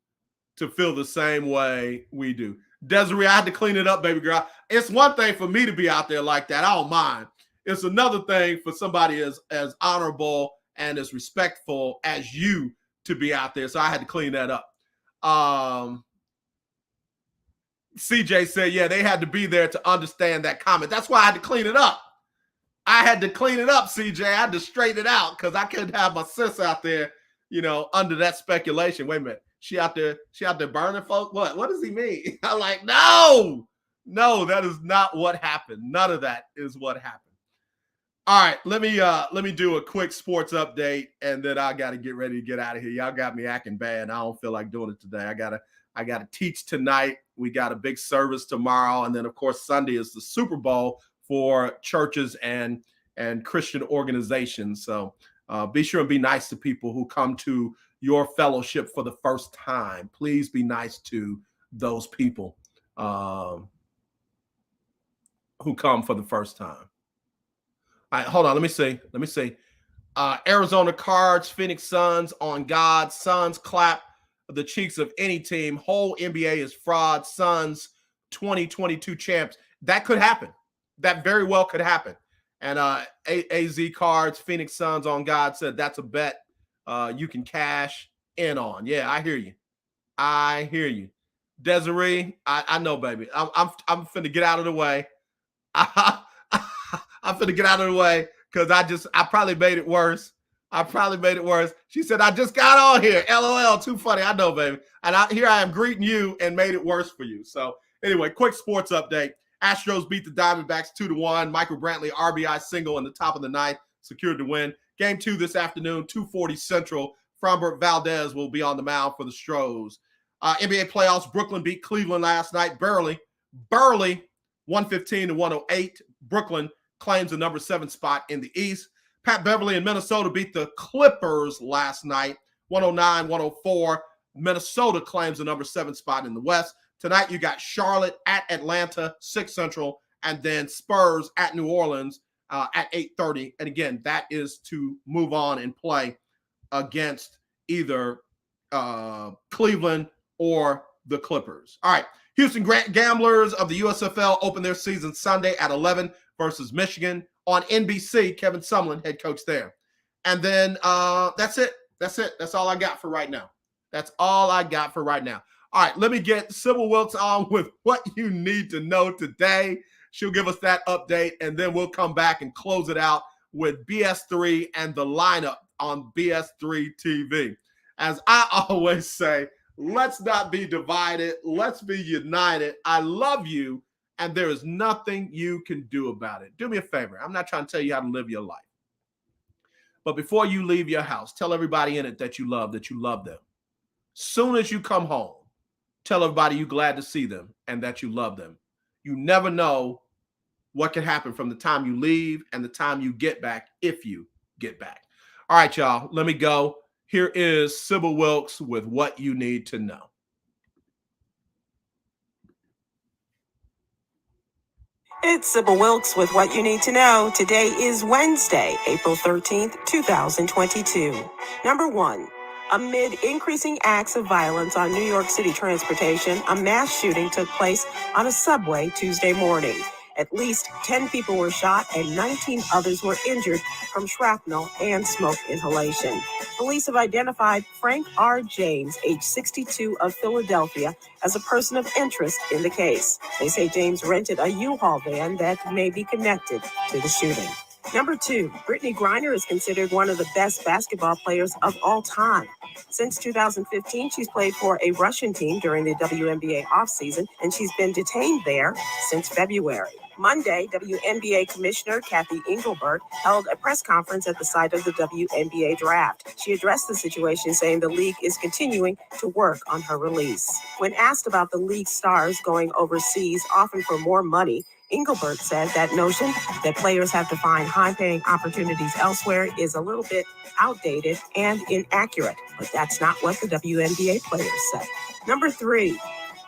to feel the same way we do. Desiree, I had to clean it up, baby girl. It's one thing for me to be out there like that. I don't mind. It's another thing for somebody as honorable and as respectful as you to be out there. So I had to clean that up. CJ said, yeah, they had to be there to understand that comment. That's why I had to clean it up. I had to clean it up, CJ. I had to straighten it out because I couldn't have my sis out there, under that speculation. Wait a minute. She out there burning folks? What does he mean? I'm like, no, that is not what happened. None of that is what happened. All right, let me do a quick sports update, and then I got to get ready to get out of here. Y'all got me acting bad. I don't feel like doing it today. I gotta teach tonight. We got a big service tomorrow, and then of course Sunday is the Super Bowl for churches and Christian organizations. So be sure and be nice to people who come to your fellowship for the first time. Please be nice to those people who come for the first time. All right, hold on. Let me see. Arizona Cards, Phoenix Suns on God. Suns clap the cheeks of any team. Whole NBA is fraud. Suns 2022 champs. That could happen. That very well could happen. And AZ Cards, Phoenix Suns on God said that's a bet you can cash in on. Yeah, I hear you. Desiree, I know, baby. I'm finna get out of the way. I'm finna get out of the way because I probably made it worse. She said, I just got on here. LOL, too funny. I know, baby. And here I am greeting you and made it worse for you. So anyway, quick sports update. Astros beat the Diamondbacks 2-1. Michael Brantley, RBI single in the top of the ninth, secured the win. Game 2 this afternoon, 2:40 Central. Framber Valdez will be on the mound for the Stros. NBA playoffs, Brooklyn beat Cleveland last night. Barely, 115-108. Brooklyn claims the number 7 spot in the East. Pat Beverly in Minnesota beat the Clippers last night, 109-104. Minnesota claims the number 7 spot in the West. Tonight, you got Charlotte at Atlanta, 6 Central, and then Spurs at New Orleans at 8:30. And again, that is to move on and play against either Cleveland or the Clippers. All right, Houston Gamblers of the USFL open their season Sunday at 11 versus Michigan on NBC. Kevin Sumlin, head coach there. And then that's it. That's all I got for right now. All right, let me get Sybil Wilkes on with what you need to know today. She'll give us that update, and then we'll come back and close it out with BS3 and the lineup on BS3 TV. As I always say, let's not be divided. Let's be united. I love you, and there is nothing you can do about it. Do me a favor. I'm not trying to tell you how to live your life. But before you leave your house, tell everybody in it that you love them. Soon as you come home, tell everybody you're glad to see them and that you love them. You never know what can happen from the time you leave and the time you get back, if you get back. All right, y'all, let me go. Here is Sybil Wilkes with what you need to know. It's Sybil Wilkes with what you need to know. Today is Wednesday, April 13th, 2022. Number 1. Amid increasing acts of violence on New York City transportation, a mass shooting took place on a subway Tuesday morning. At least 10 people were shot and 19 others were injured from shrapnel and smoke inhalation. Police have identified Frank R. James, age 62, of Philadelphia, as a person of interest in the case. They say James rented a U-Haul van that may be connected to the shooting. Number 2, Brittany Griner is considered one of the best basketball players of all time. Since 2015, she's played for a Russian team during the WNBA offseason, and she's been detained there since February. Monday, WNBA Commissioner Kathy Engelbert held a press conference at the site of the WNBA draft. She addressed the situation, saying the league is continuing to work on her release. When asked about the league's stars going overseas, often for more money, Engelbert said that notion that players have to find high-paying opportunities elsewhere is a little bit outdated and inaccurate, but that's not what the WNBA players say. Number 3,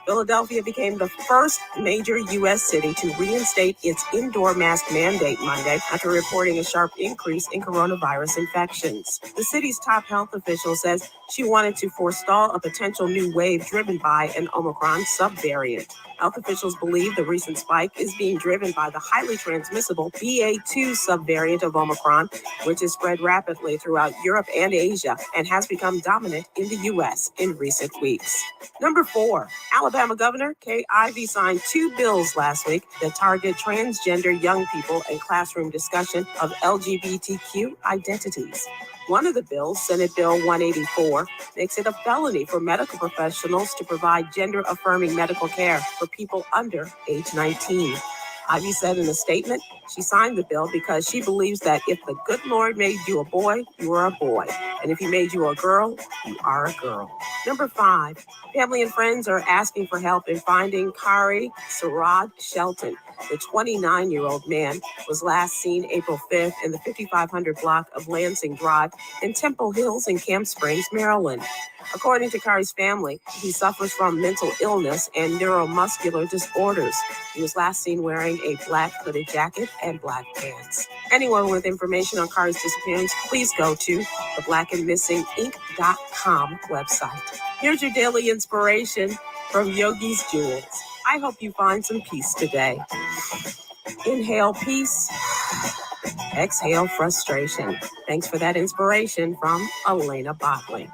Philadelphia became the first major U.S. city to reinstate its indoor mask mandate Monday after reporting a sharp increase in coronavirus infections. The city's top health official says she wanted to forestall a potential new wave driven by an Omicron subvariant. Health officials believe the recent spike is being driven by the highly transmissible BA2 subvariant of Omicron, which has spread rapidly throughout Europe and Asia and has become dominant in the U.S. in recent weeks. Number 4, Alabama Governor Kay Ivey signed 2 bills last week that target transgender young people and classroom discussion of LGBTQ identities. One of the bills, Senate Bill 184, makes it a felony for medical professionals to provide gender-affirming medical care for people under age 19. Ivy said in a statement she signed the bill because she believes that if the good Lord made you a boy, you are a boy. And if he made you a girl, you are a girl. Number 5, family and friends are asking for help in finding Kari Sarad Shelton. The 29-year-old man was last seen April 5th in the 5500 block of Lansing Drive in Temple Hills in Camp Springs, Maryland. According to Kari's family, he suffers from mental illness and neuromuscular disorders. He was last seen wearing a black hooded jacket and black pants. Anyone with information on Kari's disappearance, please go to the blackandmissinginc.com website. Here's your daily inspiration from Yogi's Jewels. I hope you find some peace today. Inhale peace, exhale frustration. Thanks for that inspiration from Elena Botley.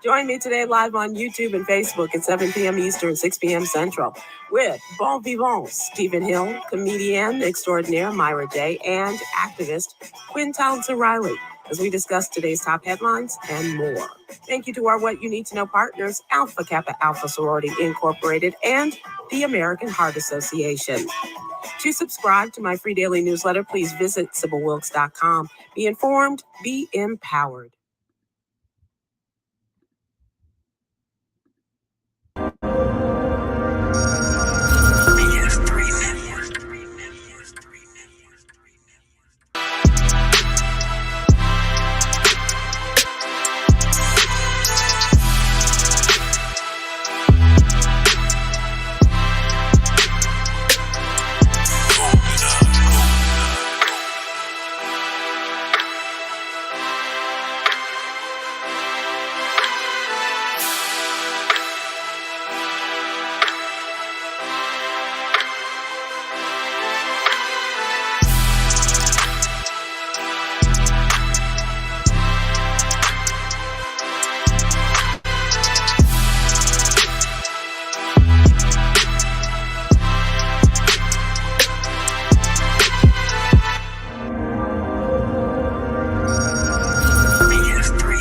Join me today live on YouTube and Facebook at 7 p.m. Eastern, 6 p.m. Central with Bon Vivant, Stephen Hill, comedian extraordinaire Myra J., and activist Quinn Townsend-Riley as we discuss today's top headlines and more. Thank you to our What You Need to Know partners, Alpha Kappa Alpha Sorority Incorporated and the American Heart Association. To subscribe to my free daily newsletter, please visit SibylWilkes.com. Be informed, be empowered.